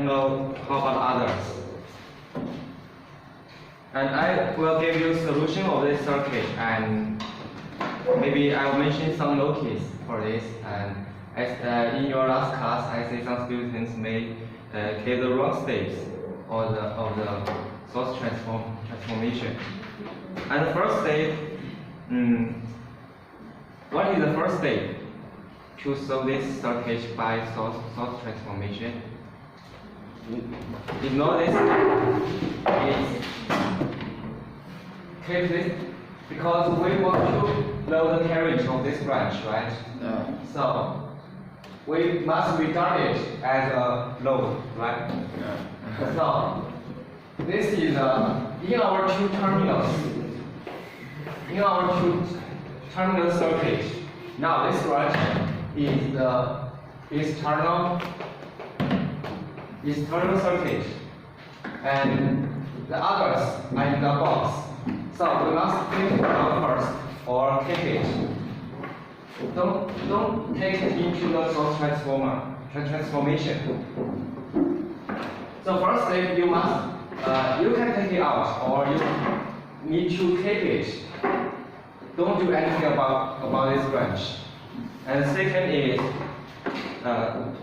don't know how about others. And I will give you a solution of this circuit, and maybe I will mention some notice for this. And as in your last class, I see some students may get the wrong steps of the source transformation. And the first step, what is the first step to solve this circuit by source transformation? Ignore this. Keep this because we want to know the carriage of this branch, right? Yeah. So we must regard it as a load, right? Yeah. So this is in our two terminals. In our two terminal circuit. Now this branch is the external circuit, and the others are in the box. So we must take it out first, or take it. Don't take it into the source transformation. So first step, you can take it out, or you need to keep it. Don't do anything about this branch. And second is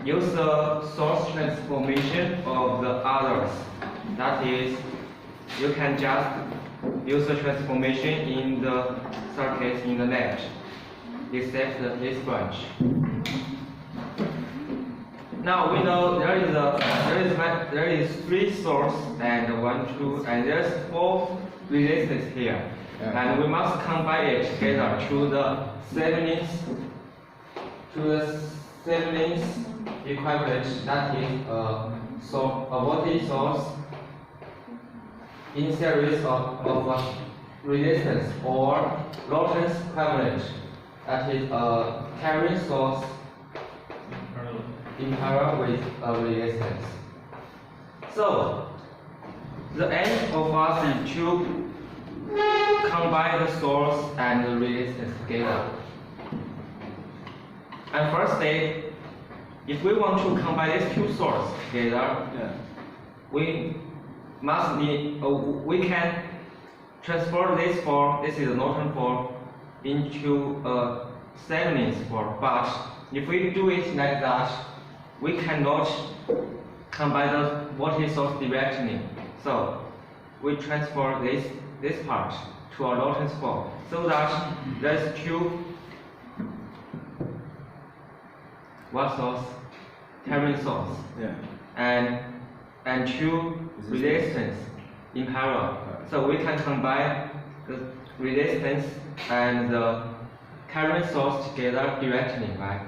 use the source transformation of the others. That is, you can just use the transformation in the circuit in the net, except this branch. Now we know there is 3 source and 1, 2, and there's 4 resistors here, and we must combine it together to the Thevenin's equivalent. That is a voltage source in series of resistance, or Lorentz equivalent. That is a carrying source in parallel with a resistance. So the aim of us is to combine the source and the resistance together. And first step, if we want to combine these 2 sources together, we can transfer this is a Norton 4 into a Thevenin's 4. But if we do it like that, we cannot combine the voltage source directly. So we transfer this part to our Norton's 4, so that there's 2 source, carrying source, and 2 resistance in parallel. So we can combine the resistance and the carrying source together directly, right?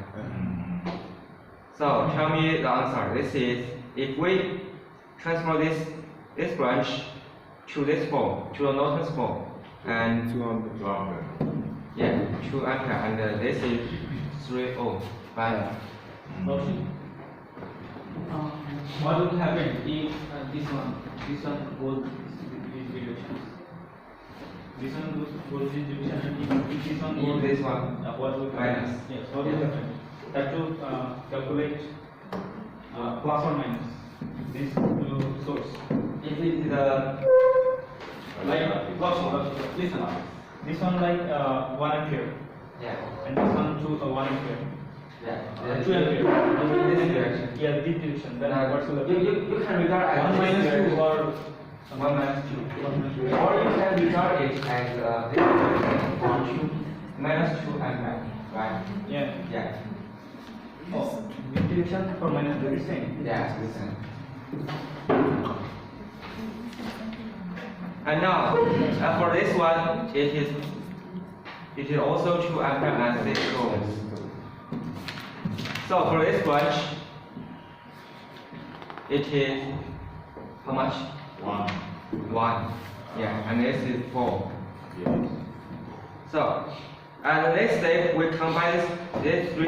So tell me the answer. This is, if we transfer this branch to this 4, to the Norton's 4, and 2 ampere. Yeah, 2 ampere, and this is 3 ohm, right? What will happen if this one goes this direction? This one goes this direction, and if this one goes This one, what will minus. happen? Yes, what will happen? That to calculate plus or minus this source. If it is a Like listen, this one like 1 ampere, and this one to 1 ampere. 2 ampere. In this direction. Yeah, this direction. Then what will happen? You can regard as 1 minus 2 or 1 minus 2. Or you can regard it as this direction, or 2 minus 2 ampere, right? Yeah. Oh, this direction for minus the same. Yeah, the same. And now, for this one, it is also 2 ampere and 6 ohms. So for this branch, it is how much? 1. 1. Yeah, and this is 4. Yes. So, and the next step, we combine these 3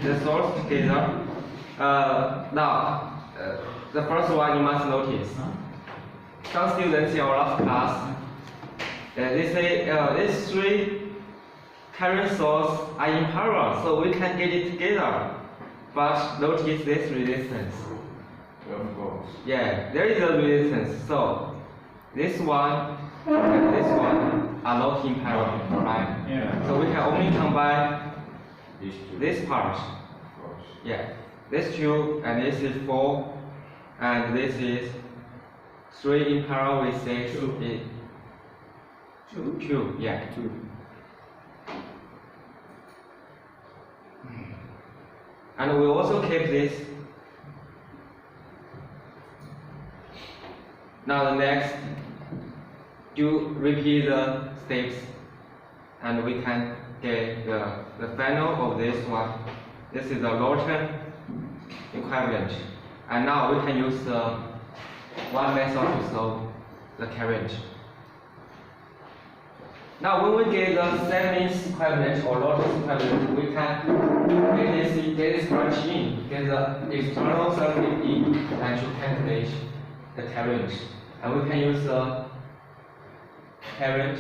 the source together. Now, the first one you must notice. Some students in our last class, they say these 3 carrying sources are in parallel, so we can get it together. But notice this resistance. 12 volt. Yeah, there is a resistance. So this one and this one are not in parallel, right? Yeah. So we can only combine These two. this part. Of course. Yeah, this 2 and this is 4, and this is 3 in parallel with 6. Two. Is 2. 2, yeah. 2. And we also keep this. Now the next, do repeat the steps, and we can get the final of this one. This is the Lorentz equivalent. And now we can use one method to solve the current. Now when we get the Thevenin's equivalent or Lorentz equivalent, we can get this branch in, get the external circuit in, and to calculate the current. And we can use the current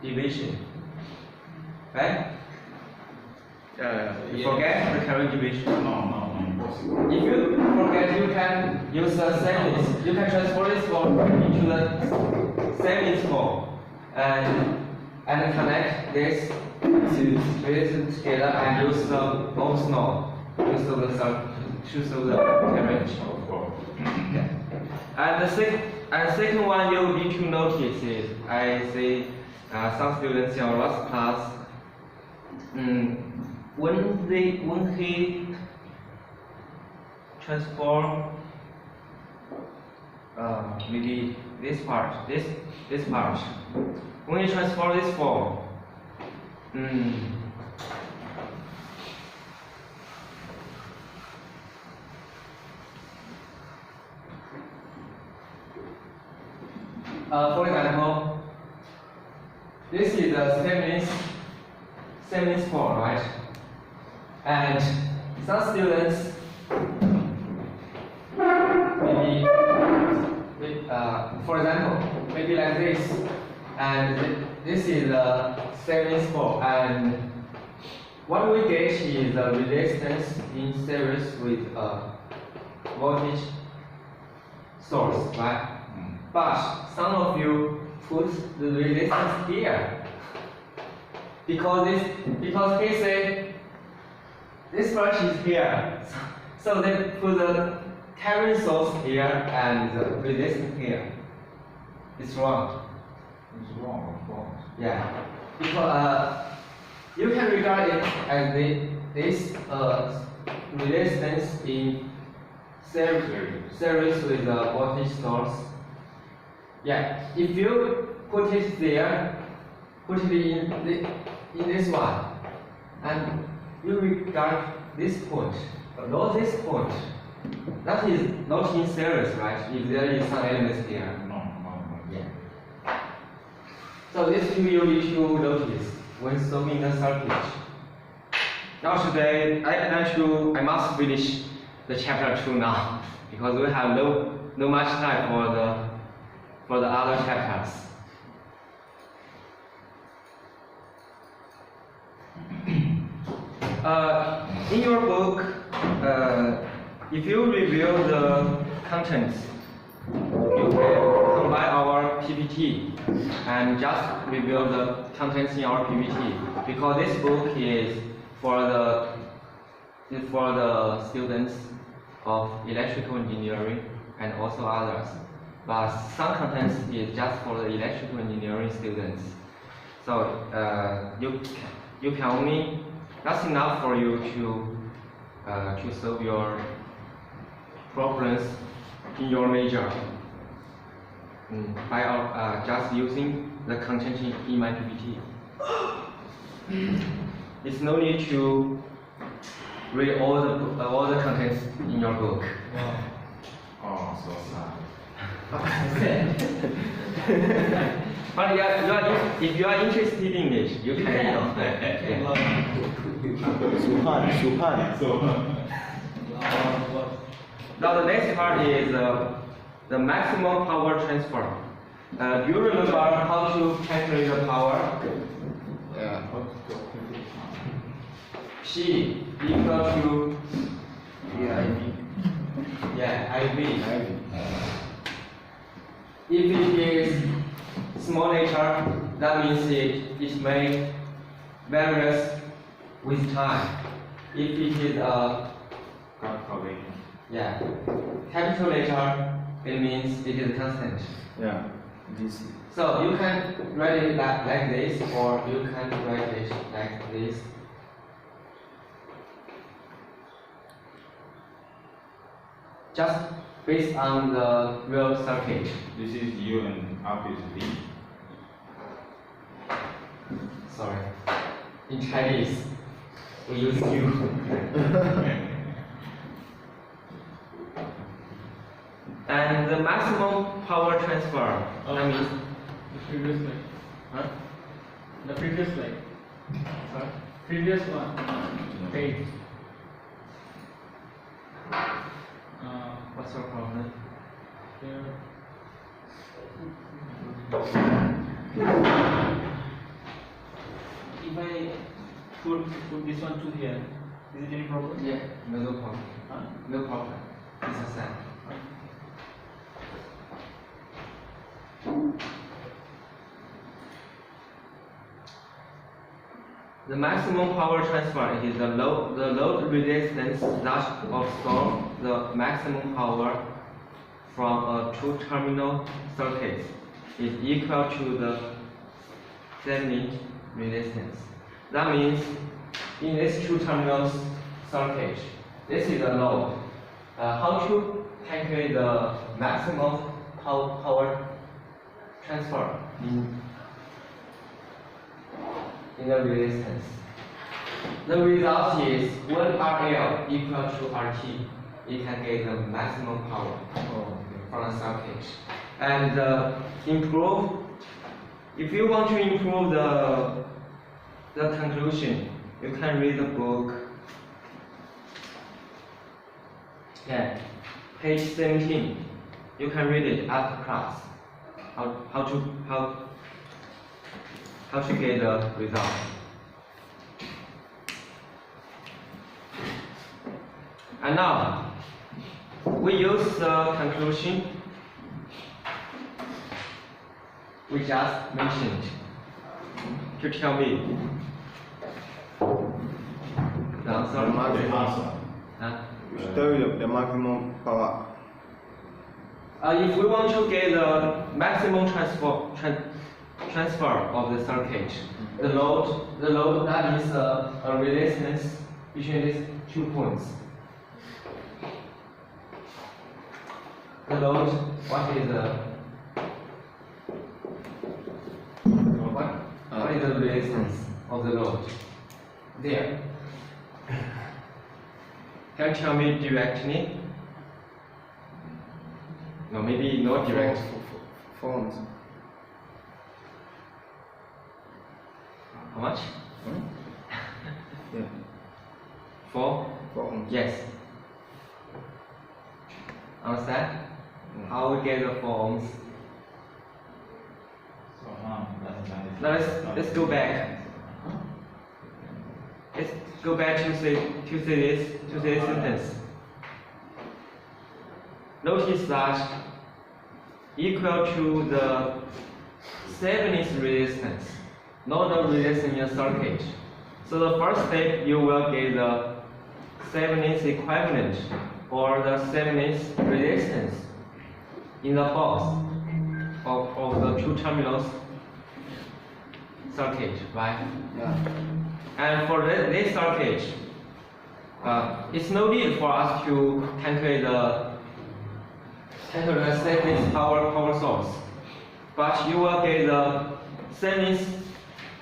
division. Right? You forget the current division. No, impossible. If you forget, you can use the Thevenin's. You can transfer this form into the Thevenin's form and connect this together and use the Ohm's law to solve the current. Of course. And the second one you need to notice is I see some students in our last class when he transform maybe this part, this part. When you transform this form, for example, this is the Thevenin's form, right? And some students maybe, for example, maybe like this, and this is the Thevenin's form, and what we get is the resistance in series with a voltage source, right? But some of you put the resistance here because he said this branch is here, so they put the current source here and the resistance here. It's wrong. It's wrong, of course. Yeah, because you can regard it as this resistance in series with the voltage source. Yeah, if you put it there, put it in this one, and you regard this point, but not this point. That is not in series, right? If there is some elements here. No. Yeah. So this two you need to notice when solving the circuit. Now today I must finish the chapter 2 now because we have no much time for the other chapters. In your book, if you review the contents, you can combine our PPT and just review the contents in our PPT because this book is for the students of electrical engineering and also others. But some contents is just for the electrical engineering students. So you can only, that's enough for you to solve your problems in your major by just using the content in my PPT. It's no need to read all the contents in your book. Oh, so sad. But if you are interested in it, you can. Now the next part is the maximum power transfer. Do you remember how to calculate the power? Yeah. P equal to Yeah, IV. IV. If it is small nature, that means it may varies with time. If it is Calculation. yeah, capital letter, it means it is constant. Yeah. This. So you can write it like this, or you can write it like this. Just based on the real circuit. This is U and up is V. Sorry. In Chinese, we use U. And the maximum power transfer, that means, The previous slide. huh? The previous slide. Sorry? Previous one. Page. What's your problem? Here. If I put this one to here, is it any problem? Yeah, no problem. Huh? No problem. It's a sign. The maximum power transfer is the load resistance that absorbs the maximum power from a two-terminal circuit is equal to the Thevenin resistance. That means in this two-terminal circuit, this is a load. How to calculate the maximum power transfer in the resistance? The result is when RL equal to RT, you can get the maximum power from the circuit. And if you want to improve the conclusion, you can read the book. Yeah, page 17. You can read it after class. How to get the result. And now we use the conclusion we just mentioned to tell me the answer. The answer. Huh? Tell you the maximum power. If we want to get the maximum transfer of the circuit, the load that is a resistance between these 2 points. The load, what is the resistance of the load? There. Can you tell me directly? No, maybe not direct. Forms. How much? Yeah. 4? Forms. Yes. Understand? How we get the forms? So that's Now let's go back. Let's go back to say this sentence. Notice that equal to the Thevenin resistance, not the resistance in a circuit. So the first step you will get the Thevenin equivalent or the Thevenin resistance in the box of the two terminals circuit, right? Yeah. And for this circuit, it's no need for us to calculate the Thevenin power source, but you will get the Thevenin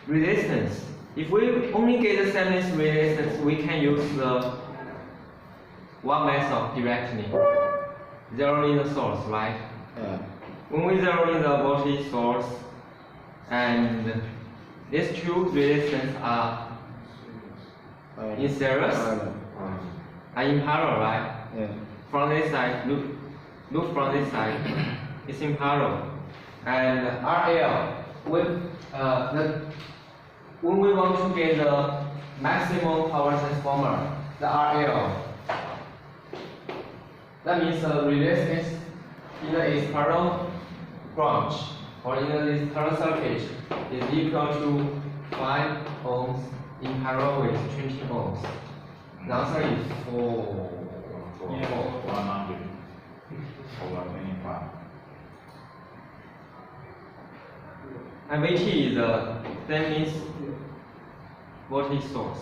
resistance. If we only get the Thevenin resistance, we can use the one method directly, zeroing the source, right? Yeah. When we zero in the voltage source, and these two resistances are in series, are in parallel, right? Yeah. From this side, look from this side, it's in parallel. And RL, when we want to get the maximum power transformer, the RL That means the resistance in the external branch or in the external circuit is equal to 5 ohms in parallel with 20 ohms. The answer is 4. Yeah, 100 over 25. And Vt is that means voltage source.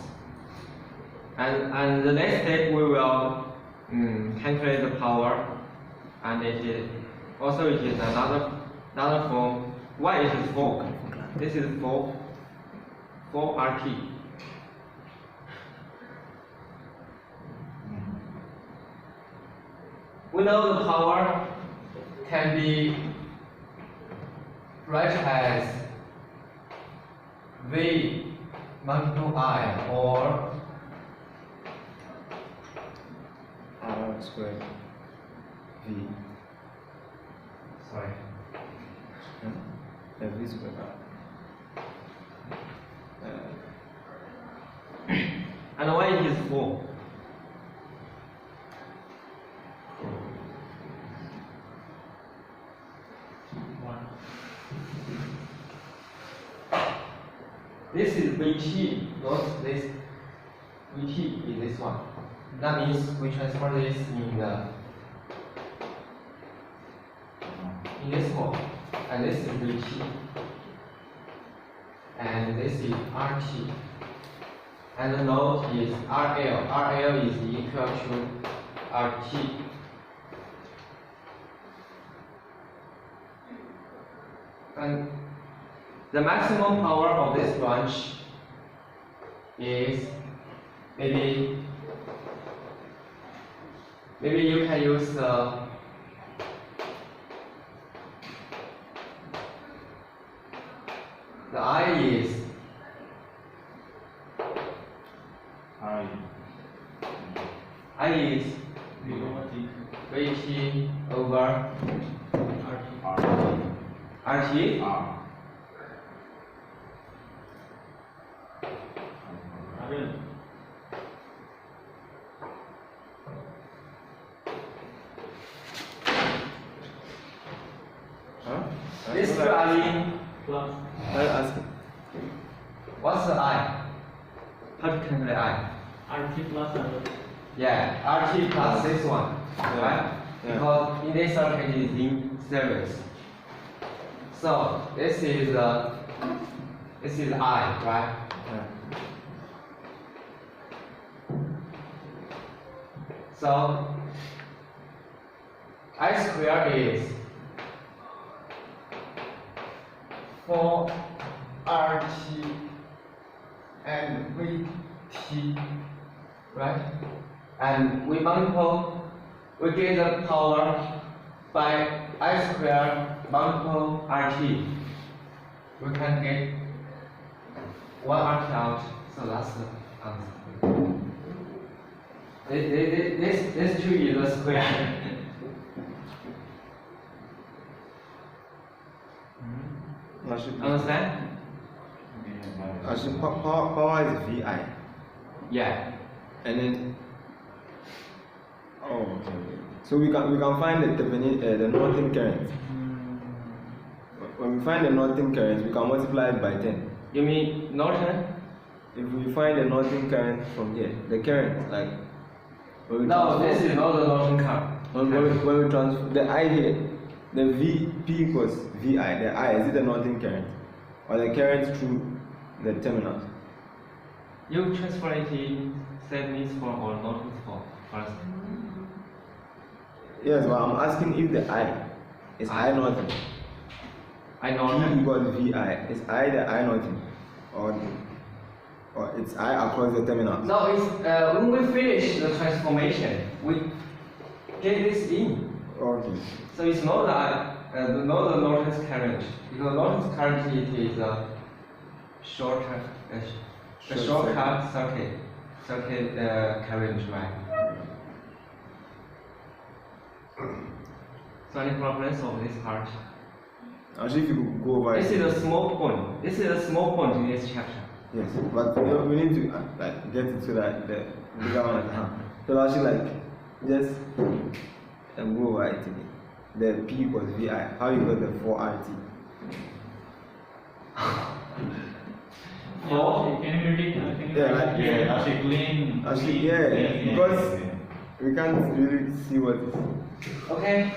And the next step we will calculate the power, and it is another form. Why it is 4? This is 4 RT. We know the power can be write as V multiple I or R squared V. sorry. V squared R. And why it is 4? This is Vt, not this. Vt is this one. That means we transfer this in this form, and this is Vt, and this is Rt, and the node is RL. RL is equal to Rt. And the maximum power of this branch is maybe you can use the I is Vt over RT. This two I plus I'll ask you. what's the I? How to calculate I? RT plus and Yeah, RT plus this one, right? Yeah. Because in this circuit is in series. So this is I, right? Yeah. So I squared is 4 RT and Vt, right? And we get the power by I squared multiple RT. We can get 1 RT out, so that's the answer. This 2 is the square. Understand? Actually, power is VI. Yeah. And then, okay. So we can find the Norton current. When we find the Norton current, we can multiply it by 10. You mean Norton? If we find the Norton current from here, the current, like when we No, transfer- this is not the Norton current. when we transfer the I here, the P equals VI. The I, is it the Norton current or the current through the terminals? You transfer it in Thevenin's form or Norton's form first. Yes, but I'm asking if the I is I Norton. I P Norton. equals VI. Is I the I Norton or it's I across the terminals? No, it's when we finish the transformation, we get this in. Okay. So it's not the Norton's current, because Norton's current it is a shortcut circuit current, right? So any problems of this part? Actually, if you could go over This it. is a small point. This is a small point in this chapter. Yes, but we need to like get it to that the bigger one at hand. So actually, like just and go over it again. The P equals VI. How you got the 4RT? Yeah, can you read it? Yeah, like- Yeah, actually clean. Actually, clean, yeah, clean, because yeah. we can't really see what is. Okay.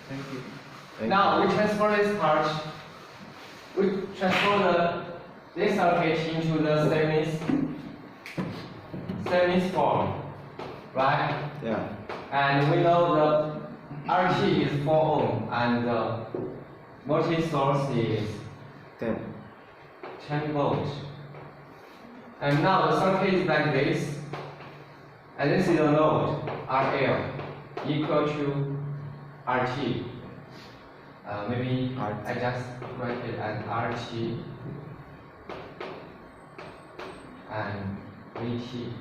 Thank you. Now we transfer this part. We transfer this circuit into the series form, right? Yeah. And we know the RT is 4 ohm and the voltage source is 10. 10 volts. And now the circuit is like this, and this is the load RL equal to RT. Maybe RT. I just write it as RT and VT.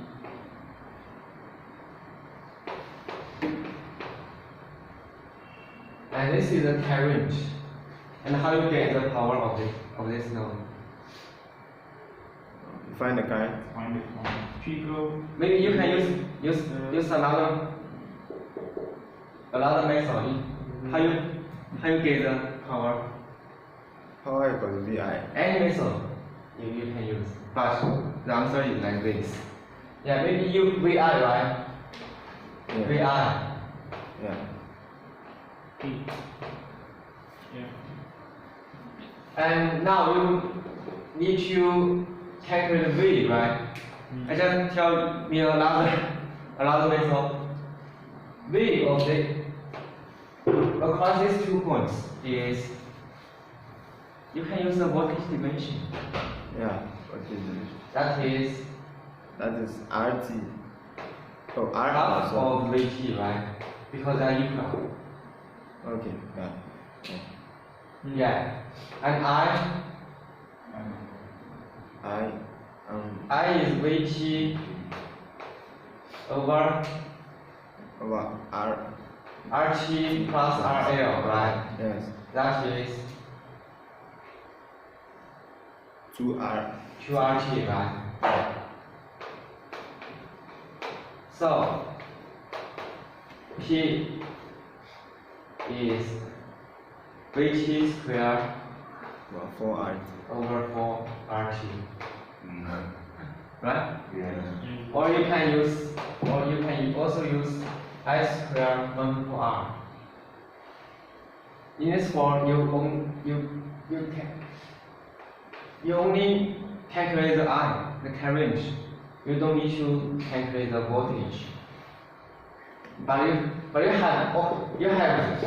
And this is the current. And how you get the power of this node? Find the current. Find it on Figure. Maybe you can use another method. How you get the power? Power equals VI. Any method you can use. But the answer is like this. Yeah, maybe you VI, right? Yeah. VI. Yeah. P. Yeah. And now you need to calculate V, right? I just tell me another method. V of the across these 2 points is you can use the voltage dimension. Yeah. What is it? That is That is RT. Oh, R half plus one. of VT, right? Because they are equal. Okay. Yeah. Yeah. And and I is VT over over R. RT plus RL, right? Yes. That is 2R. 2RT, right? So P is VT squared Well, 4RT. over 4RT, right? yeah. Or you can also use I squared 1 for R. In this form, you only calculate the I, the current. You don't need to calculate the voltage. But you have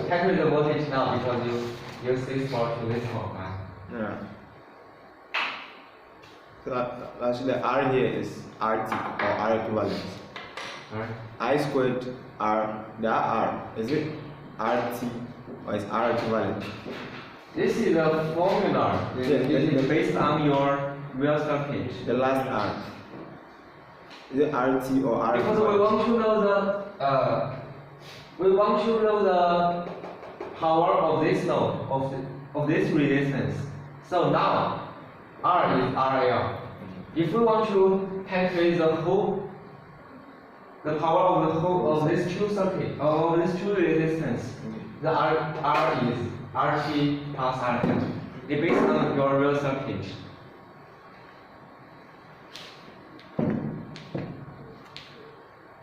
calculated the voltage now because you use this form to this form, right? Yeah. So actually, R here is RT or R equivalent. Right? I squared R. The R is it RT or is R equivalent? This is the formula. Yeah, It is yeah. based on your real circuit. The last R. Is it RT or R Because we equivalent? want to know the power of this node of this resistance. So now R is RL. If we want to calculate the power of the whole of this two circuit of this two resistance, the R is RT plus RL. It based on your real circuit.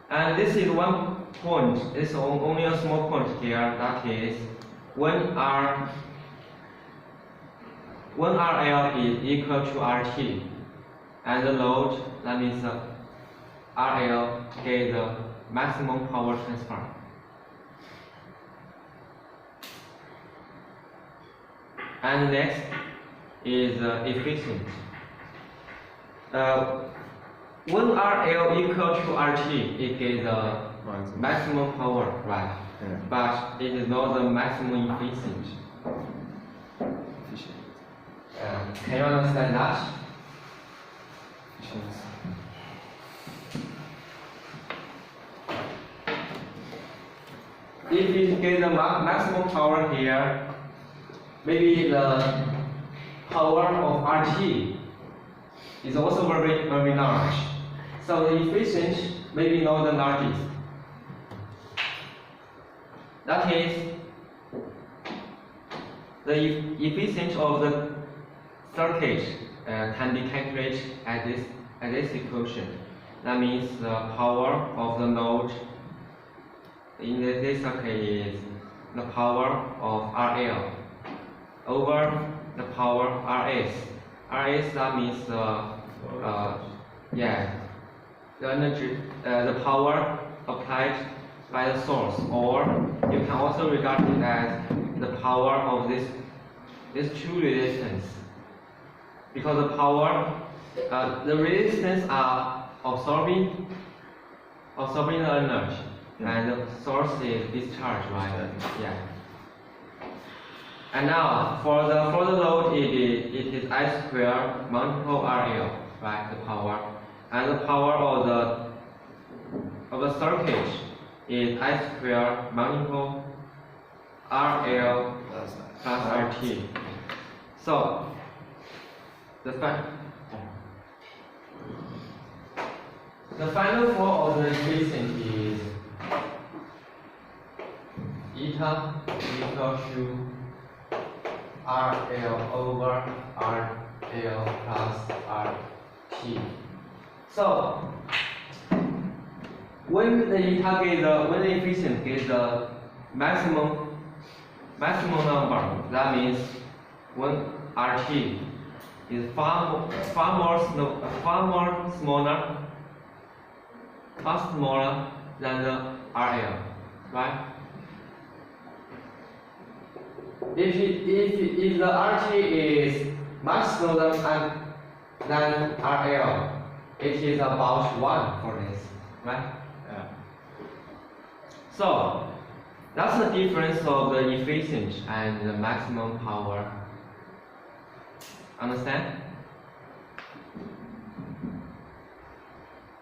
And this is one point. It's only a small point here. That is when RL is equal to RT, and the load, that means RL get the maximum power transfer. And next is efficient. When RL equal to RT, it gets the maximum power, right? Yeah. But it is not the maximum efficient. Efficient. Can you understand that? Efficiency. If it gets the maximum power here, maybe the power of RT is also very, very large. So the efficient maybe not the largest. That is the efficiency of the circuit can be calculated at this equation. That means the power of the node in this circuit is the power of RL over the power RS. RS, that means the energy, the power applied by the source, or you can also regard it as the power of these two resistance. Because the power, the resistance are absorbing the energy, and the source is discharged, right? Yeah. And now for the load, it is I square multiple RL, right? The power, and the power of the circuit is I square multiple RL plus RT. So the final form of the equation is eta equal to RL over RL plus RT. So when the efficient is the maximum number, that means when RT is far smaller than the RL, right? If the RT is much smaller than RL, it is about 1 for this, right? Yeah. So that's the difference of the efficiency and the maximum power. Understand?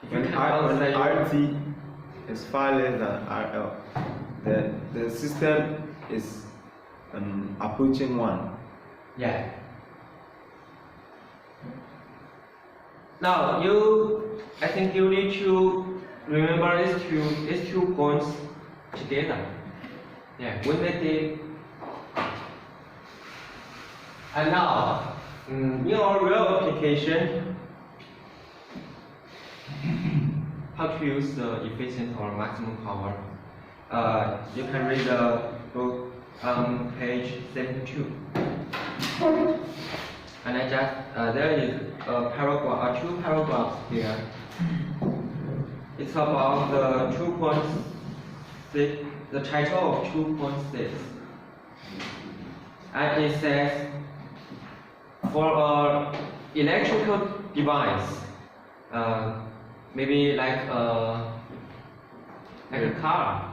If you When can RT is far less than RL, the system is approaching 1. yeah. Now I think you need to remember these two points together. Yeah, when they did. And now, in your real application, how to use the efficient or maximum power? You can read the book on page 72. And I just there is a paragraph, 2 paragraphs here. It's about the 2.6, the title of 2.6, and it says for an electrical device, maybe like a car.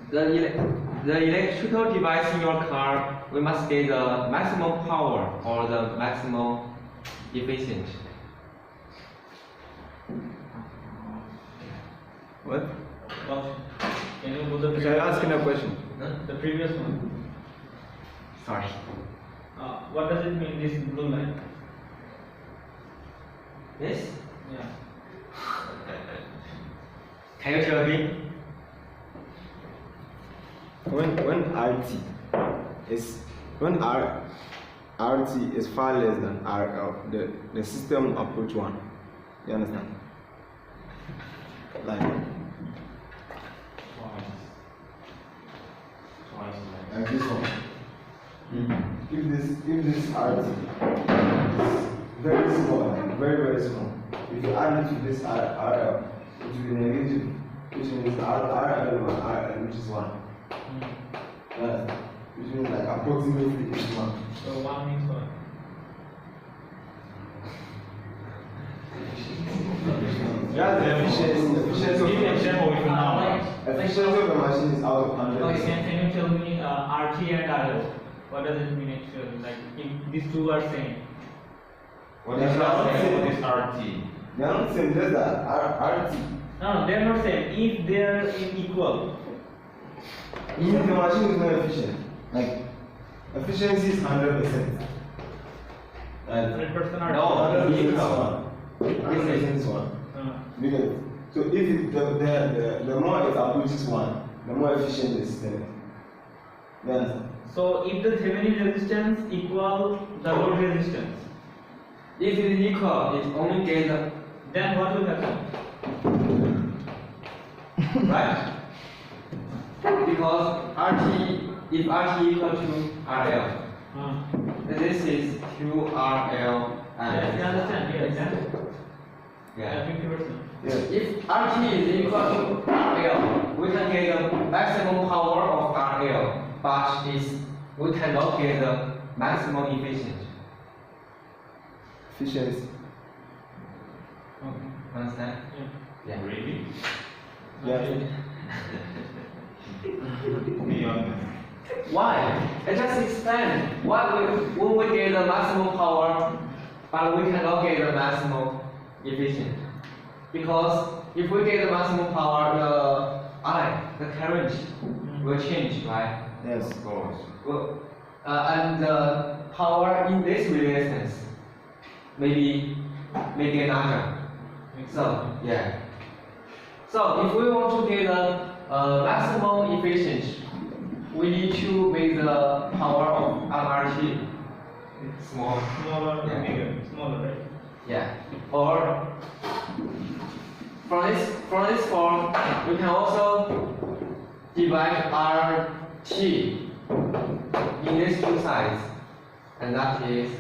The electrical device in your car, we must get the maximum power or the maximum efficiency. What? Can you go the So I'm asking a question. the previous one? Sorry. What does it mean, this blue line? Yes? Yeah. Can you tell me? When RT is far less than RL, the system approach 1. You understand? Like this one. If this RT is very small, very small, if you add it to this RL, it will be negative, which means RL over RL, which is 1. Which means like approximately it's 1. So 1 means what? Yeah, the efficiency Give me an example if you know. efficiency of the machine is out of 100. Okay, can you tell me RT and RL? What does it mean actually? Like if these two are same. What is RT? They are not same, just that RT. No, they are not same. If they are equal. If the machine is not efficient, like efficiency is 100%. Right? 100% are No, 100% is equal. 1. 100% is 1. Because So if it, the more it approaches 1, the more efficient the system is. You understand? So if the Thevenin resistance equal the load resistance, If it is equal, it only get the then what will happen? right? Because RT, if RT equal to RL, this is 2RL Yes, you understand? Yes. yeah. 50%. Yeah. If RT is equal to RL, we can get the maximum power of RL, but we cannot get the maximum efficiency. Efficiency. Okay. Understand? Yeah. Really? Yeah. Be honest. Why? I just explained why when we get the maximum power, but we cannot get the maximum efficiency. Because if we get the maximum power, the current will change, right? Yes. Of course. Well, and the power in this resistance may get larger. So yeah. So if we want to get the maximum efficiency, we need to make the power of RT small. Smaller, Yeah. bigger, smaller, right? Yeah. Or from this form, we can also divide RT in these two sides, and that is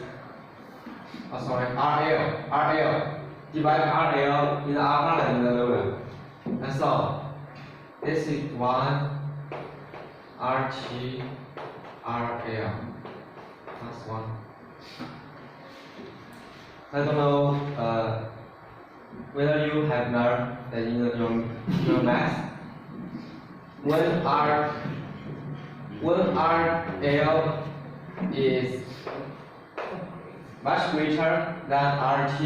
RL. Divide RL in the upper and the lower. And so this is 1 RT RL plus 1. I don't know whether you have learned that in your math. When RL is much greater than RT,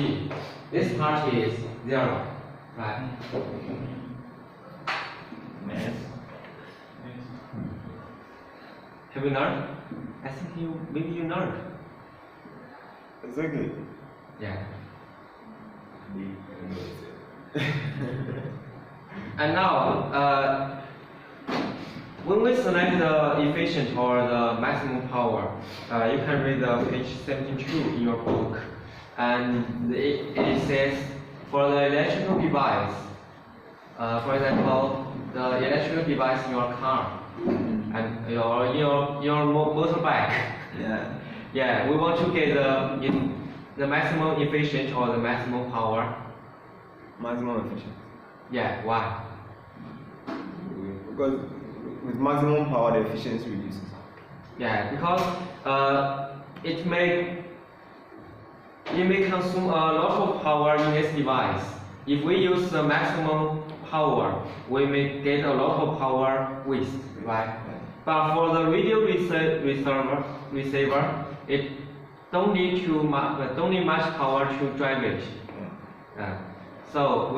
this part is 0, right? Yes. Have you learned? I think maybe you learned. Exactly. Yeah. And now, when we select the efficient or the maximum power, you can read the page 72 in your book, and it says for the electrical device, for example, the electrical device in your car and your motorbike. Yeah. Yeah, we want to get the maximum efficient or the maximum power. Maximum efficiency. Yeah, why? Because with maximum power, the efficiency reduces. Yeah, because it may consume a lot of power in this device. If we use the maximum power, we may get a lot of power waste, right? But for the radio receiver, it don't need much power to drive it. So